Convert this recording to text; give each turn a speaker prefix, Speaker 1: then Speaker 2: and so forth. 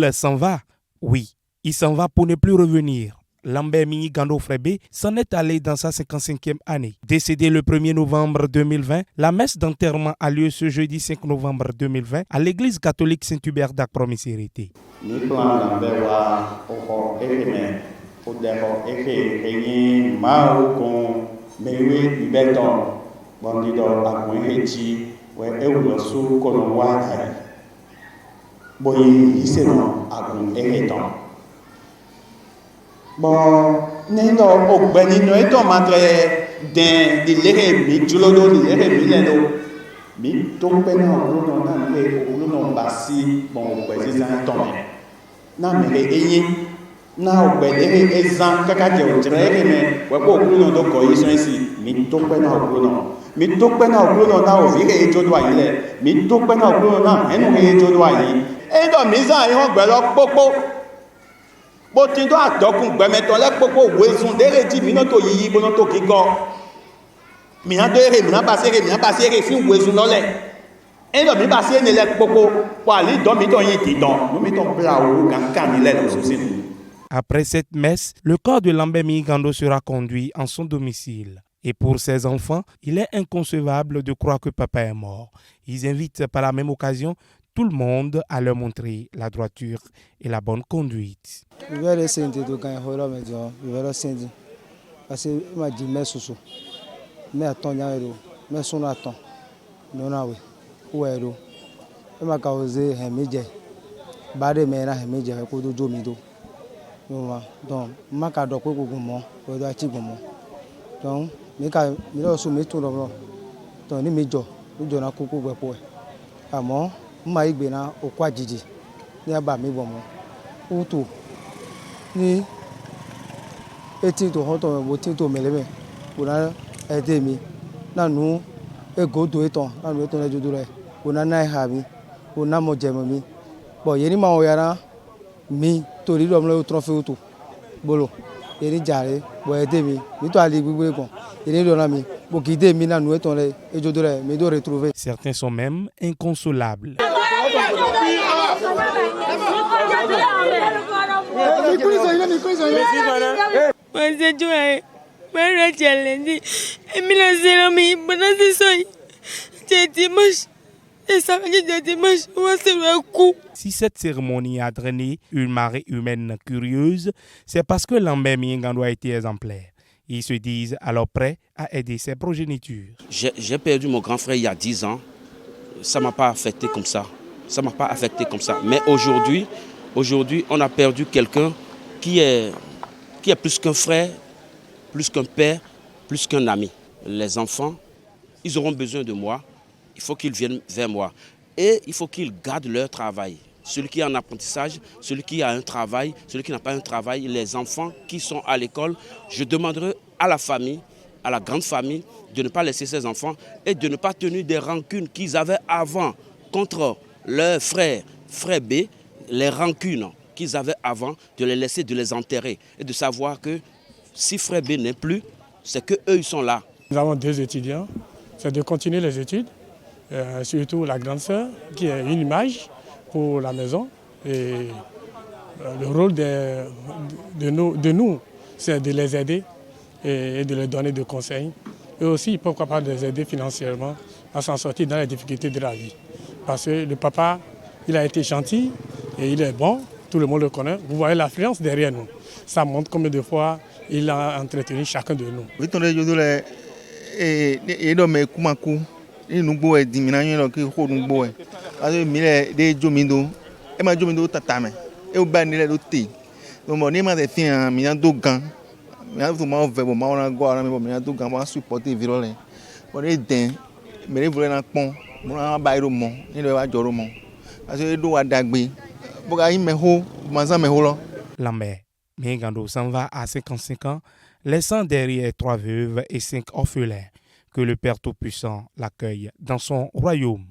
Speaker 1: Il s'en va. Oui, il s'en va pour ne plus revenir. Lambert Mingi Gando Frébé s'en est allé dans sa 55e année. Décédé le 1er novembre 2020, la messe d'enterrement a lieu ce jeudi 5 novembre 2020 à l'église catholique Saint-Hubert d'Akpromisérité.
Speaker 2: Bon, nendo ogbeni no eto matre den di lere mi julodo di lere mi lendo mi to pe na oglo na le oglo basi bon ogbeni zan ton na me eyin na ogbeni ezan kaka je ojere me we ko oglo do ko yi so si mi to pe na oglo na o vi ke jodo ayi le mi to pe na oglo na enu ke jodo ayi e do mi zan yi ho gbe lo popo bó ti tó àtọkùn gbẹmẹtọ lẹpọpọ wẹsùn dérè tí mìíràn tó yíyí bóná tó kíkọ mìíràn tó èrè mìíràn bá sí èrè fún wẹsùn lọlẹ ẹnlọ mi bá sí ẹni lẹpọpọ pọ àlè dọmítọ yìí tìtàn lómítọ bla owó kankan nílẹ lọsọsí.
Speaker 1: Après cette messe, le corps de Lambert Mingi Gando sera conduit en son domicile. Et pour ses enfants, il est inconcevable de croire que papa est mort. Ils invitent par la même occasion tout le monde à leur montrer la droiture et la bonne conduite.
Speaker 3: Je vais essayer de gagner je vais essayer parce que m'a dit mais soso mais attends yaro mais son attend non ah oui ou ero e ma causer hemeje bare me na hemeje ko do jomi do no donc ma ka do ko gumo o do achi gumo donc mi lo so mi tun lo donc ni mejo na koko gbepo àmọ́ mma igbe na okwa ajiji ní aba mi bomo utu ní 18 to hoto mo tin to meleme kuna ede mi na nu ego do eton na nu eton ejodo re kuna na ha mi kuna mo jemo mi bo yeri ma o yara mi tori lo mo trophy utu bolo yeri jare bo ede mi to ali gbigbe kan yeri lo na mi bo ki de mi na nu eton re ejodo re mi do retrouver.
Speaker 1: Certains sont même inconsolables. Si cette cérémonie a drainé une marée humaine curieuse, c'est parce que Lambert Mingi Gando a été exemplaire. Ils se disent alors prêts à aider ses progénitures.
Speaker 4: J'ai perdu mon grand frère il y a 10 ans. Ça ne m'a pas affecté comme ça. Mais aujourd'hui, on a perdu quelqu'un qui est plus qu'un frère, plus qu'un père, plus qu'un ami. Les enfants, ils auront besoin de moi. Il faut qu'ils viennent vers moi. Et il faut qu'ils gardent leur travail. Celui qui est en apprentissage, celui qui a un travail, celui qui n'a pas un travail, les enfants qui sont à l'école, je demanderai à la famille, à la grande famille, de ne pas laisser ces enfants et de ne pas tenir des rancunes qu'ils avaient avant contre leur frère B, les rancunes qu'ils avaient avant, de les laisser, de les enterrer et de savoir que si frère B n'est plus, c'est qu'eux, ils sont là.
Speaker 5: Nous avons 2 étudiants, c'est de continuer les études, surtout la grande sœur qui est une image pour la maison. Et le rôle de nous, c'est de les aider et de leur donner des conseils. Et aussi, pourquoi pas de les aider financièrement à s'en sortir dans les difficultés de la vie. Parce que le papa, il a été gentil et il est bon, tout le monde le connaît. Vous voyez l'affluence derrière nous. Ça montre combien de fois il a entretenu chacun de nous.
Speaker 1: Lambert Mingi Gando s'en va à 55 ans, laissant derrière 3 veuves et 5 orphelins. Que le Père Tout-Puissant l'accueille dans son royaume.